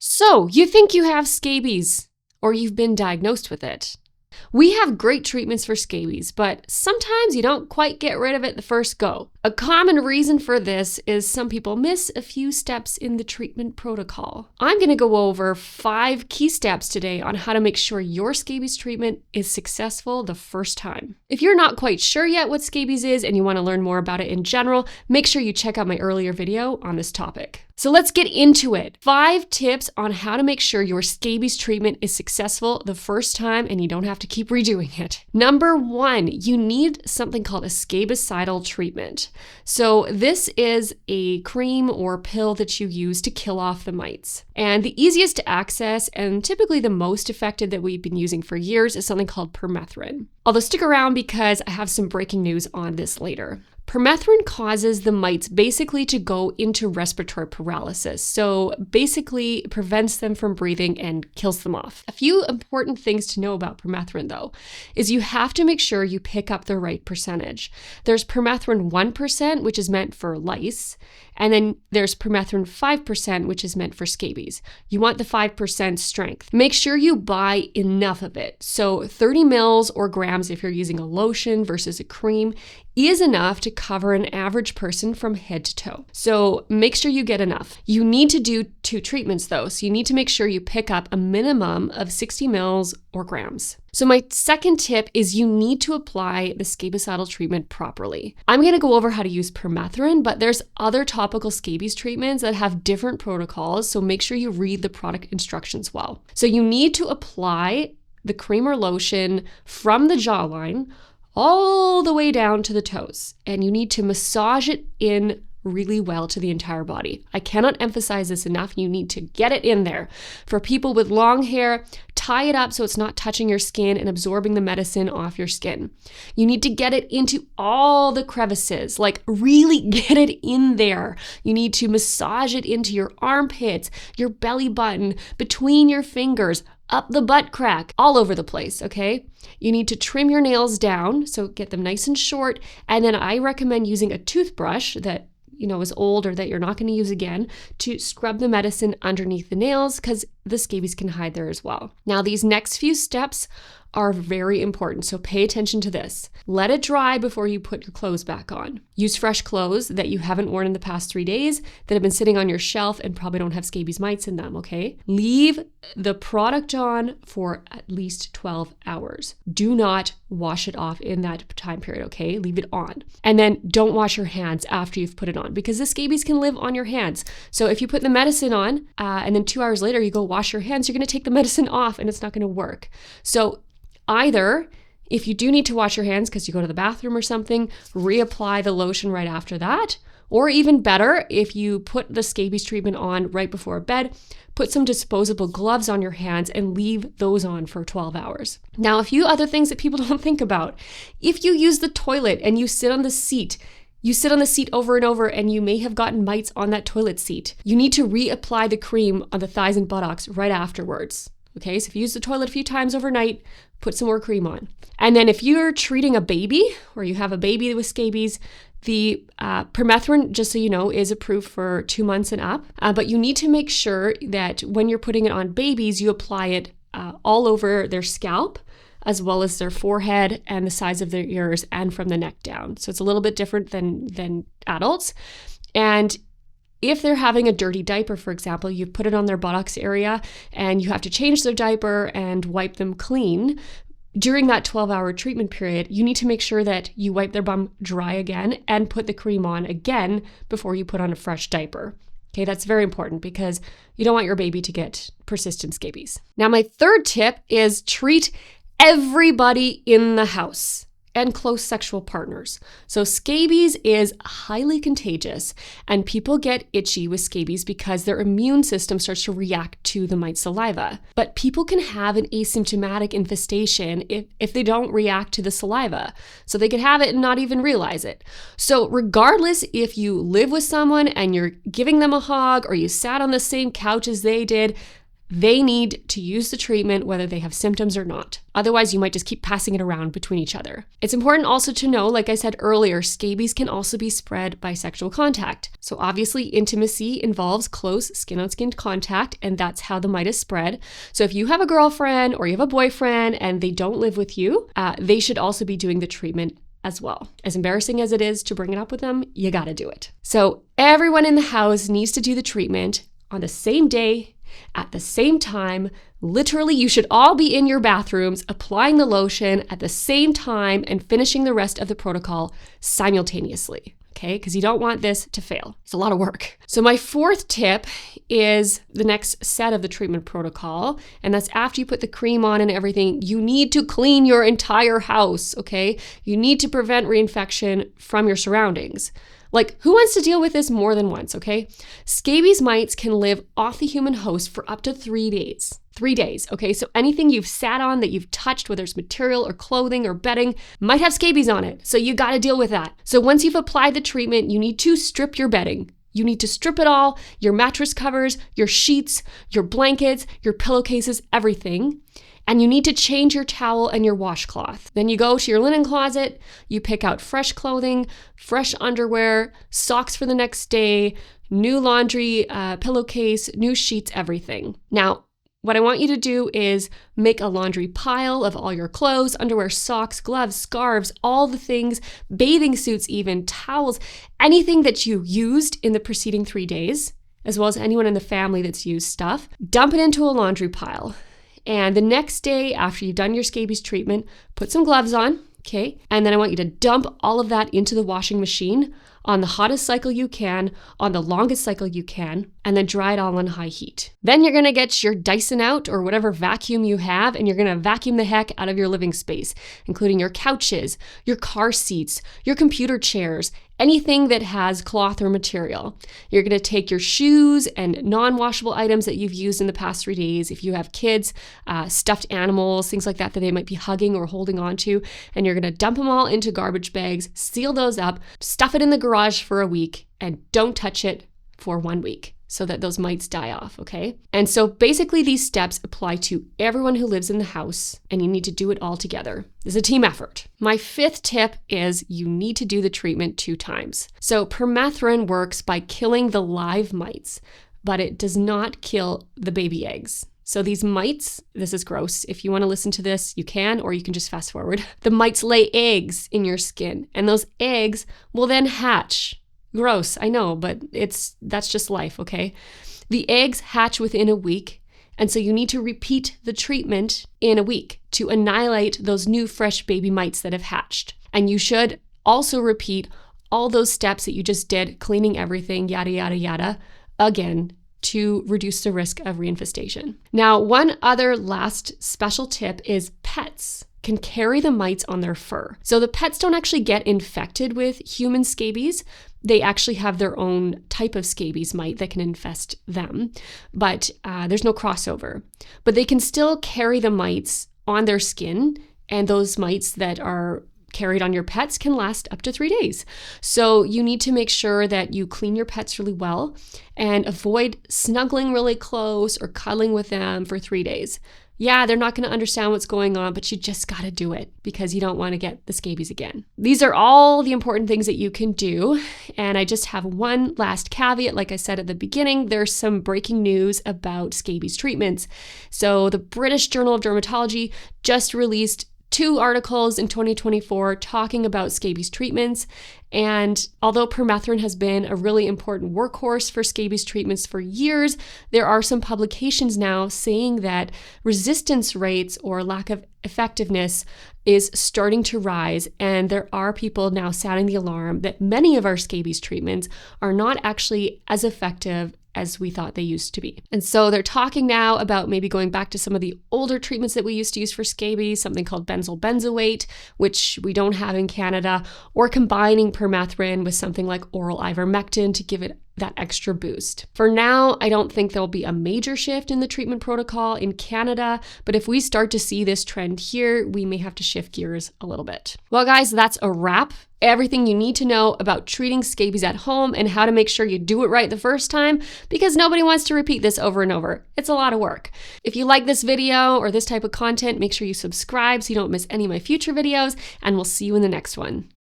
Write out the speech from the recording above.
So, you think you have scabies, or you've been diagnosed with it. We have great treatments for scabies, but sometimes you don't quite get rid of it the first go. A common reason for this is some people miss a few steps in the treatment protocol. I'm going to go over 5 key steps today on how to make sure your scabies treatment is successful the first time. If you're not quite sure yet what scabies is and you want to learn more about it in general, make sure you check out my earlier video on this topic. So let's get into it. 5 tips on how to make sure your scabies treatment is successful the first time and you don't have to keep redoing it. Number 1, you need something called a scabicidal treatment. So this is a cream or pill that you use to kill off the mites. And the easiest to access and typically the most effective that we've been using for years is something called Permethrin. Although stick around because I have some breaking news on this later. Permethrin causes the mites basically to go into respiratory paralysis. So basically it prevents them from breathing and kills them off. A few important things to know about Permethrin though, is you have to make sure you pick up the right percentage. There's Permethrin 1%, which is meant for lice, and then there's Permethrin 5%, which is meant for scabies. You want the 5% strength. Make sure you buy enough of it. So 30 mils or grams if you're using a lotion versus a cream is enough to cover an average person from head to toe. So make sure you get enough. You need to do 2 treatments though. So you need to make sure you pick up a minimum of 60 mils or grams. So my second tip is you need to apply the scabicidal treatment properly. I'm going to go over how to use Permethrin, but there's other topical scabies treatments that have different protocols. So make sure you read the product instructions well. So you need to apply the cream or lotion from the jawline all the way down to the toes. And you need to massage it in really well to the entire body. I cannot emphasize this enough. You need to get it in there. For people with long hair, tie it up so it's not touching your skin and absorbing the medicine off your skin. You need to get it into all the crevices, like really get it in there. You need to massage it into your armpits, your belly button, between your fingers, up the butt crack, all over the place, okay? You need to trim your nails down, so get them nice and short, and then I recommend using a toothbrush that is old or that you're not going to use again to scrub the medicine underneath the nails because the scabies can hide there as well. Now, these next few steps are very important, so pay attention to this. Let it dry before you put your clothes back on. Use fresh clothes that you haven't worn in the past 3 days that have been sitting on your shelf and probably don't have scabies mites in them, okay? Leave the product on for at least 12 hours. Do not wash it off in that time period, okay? Leave it on. And then don't wash your hands after you've put it on because the scabies can live on your hands. So if you put the medicine on and then 2 hours later you go wash your hands, you're going to take the medicine off and it's not going to work. So either, if you do need to wash your hands because you go to the bathroom or something, reapply the lotion right after that. Or even better, if you put the scabies treatment on right before bed, put some disposable gloves on your hands and leave those on for 12 hours. Now, a few other things that people don't think about. If you use the toilet and you sit on the seat over and over and you may have gotten mites on that toilet seat, you need to reapply the cream on the thighs and buttocks right afterwards. Okay, so if you use the toilet a few times overnight, put some more cream on. And then if you're treating a baby or you have a baby with scabies, the Permethrin, just so you know, is approved for 2 months and up. But you need to make sure that when you're putting it on babies, you apply it all over their scalp, as well as their forehead and the sides of their ears and from the neck down. So it's a little bit different than adults. And if they're having a dirty diaper, for example, you put it on their buttocks area and you have to change their diaper and wipe them clean. During that 12-hour treatment period, you need to make sure that you wipe their bum dry again and put the cream on again before you put on a fresh diaper. Okay, that's very important because you don't want your baby to get persistent scabies. Now, my third tip is treat everybody in the house and close sexual partners. So scabies is highly contagious and people get itchy with scabies because their immune system starts to react to the mite saliva. But people can have an asymptomatic infestation if they don't react to the saliva. So they could have it and not even realize it. So regardless if you live with someone and you're giving them a hug or you sat on the same couch as they did, They need to use the treatment whether they have symptoms or not. Otherwise, you might just keep passing it around between each other. It's important also to know, like I said earlier, scabies can also be spread by sexual contact. So obviously, intimacy involves close skin-on-skin contact, and that's how the mite is spread. So if you have a girlfriend or you have a boyfriend and they don't live with you, they should also be doing the treatment as well. As embarrassing as it is to bring it up with them, you gotta do it. So everyone in the house needs to do the treatment on the same day, at the same time. Literally, you should all be in your bathrooms applying the lotion at the same time and finishing the rest of the protocol simultaneously. Okay, because you don't want this to fail. It's a lot of work. So my fourth tip is the next set of the treatment protocol, and that's after you put the cream on and everything, you need to clean your entire house, okay? You need to prevent reinfection from your surroundings. Like, who wants to deal with this more than once, okay? Scabies mites can live off the human host for up to 3 days. 3 days, okay? So anything you've sat on that you've touched, whether it's material or clothing or bedding, might have scabies on it. So you gotta deal with that. So once you've applied the treatment, you need to strip your bedding. You need to strip it all, your mattress covers, your sheets, your blankets, your pillowcases, everything. And you need to change your towel and your washcloth. Then you go to your linen closet, you pick out fresh clothing, fresh underwear, socks for the next day, new laundry, pillowcase, new sheets, everything. Now, what I want you to do is make a laundry pile of all your clothes, underwear, socks, gloves, scarves, all the things, bathing suits even, towels, anything that you used in the preceding 3 days, as well as anyone in the family that's used stuff. Dump it into a laundry pile. And the next day, after you've done your scabies treatment, put some gloves on, okay? And then I want you to dump all of that into the washing machine on the hottest cycle you can, on the longest cycle you can, and then dry it all on high heat. Then you're gonna get your Dyson out or whatever vacuum you have, and you're gonna vacuum the heck out of your living space, including your couches, your car seats, your computer chairs, anything that has cloth or material. You're gonna take your shoes and non-washable items that you've used in the past 3 days. If you have kids, stuffed animals, things like that they might be hugging or holding on to, and you're gonna dump them all into garbage bags, seal those up, stuff it in the garage for a week, and don't touch it for 1 week so that those mites die off, okay? And so basically these steps apply to everyone who lives in the house, and you need to do it all together. It's a team effort. My fifth tip is you need to do the treatment 2 times. So permethrin works by killing the live mites, but it does not kill the baby eggs. So these mites, this is gross. If you want to listen to this, you can, or you can just fast forward. The mites lay eggs in your skin, and those eggs will then hatch. Gross, I know, but that's just life, okay? The eggs hatch within a week, and so you need to repeat the treatment in a week to annihilate those new fresh baby mites that have hatched. And you should also repeat all those steps that you just did, cleaning everything, yada, yada, yada, again, to reduce the risk of reinfestation. Now, one other last special tip is pets can carry the mites on their fur. So the pets don't actually get infected with human scabies. They actually have their own type of scabies mite that can infest them, but there's no crossover. But they can still carry the mites on their skin, and those mites that are carried on your pets can last up to 3 days. So you need to make sure that you clean your pets really well and avoid snuggling really close or cuddling with them for 3 days. Yeah, they're not going to understand what's going on, but you just got to do it because you don't want to get the scabies again. These are all the important things that you can do. And I just have one last caveat. Like I said at the beginning, there's some breaking news about scabies treatments. So the British Journal of Dermatology just released 2 articles in 2024 talking about scabies treatments. And although permethrin has been a really important workhorse for scabies treatments for years, there are some publications now saying that resistance rates or lack of effectiveness is starting to rise. And there are people now sounding the alarm that many of our scabies treatments are not actually as effective as we thought they used to be. And so they're talking now about maybe going back to some of the older treatments that we used to use for scabies, something called benzoyl benzoate, which we don't have in Canada, or combining permethrin with something like oral ivermectin to give it that extra boost. For now, I don't think there'll be a major shift in the treatment protocol in Canada, but if we start to see this trend here, we may have to shift gears a little bit. Well, guys, that's a wrap. Everything you need to know about treating scabies at home and how to make sure you do it right the first time, because nobody wants to repeat this over and over. It's a lot of work. If you like this video or this type of content, make sure you subscribe so you don't miss any of my future videos, and we'll see you in the next one.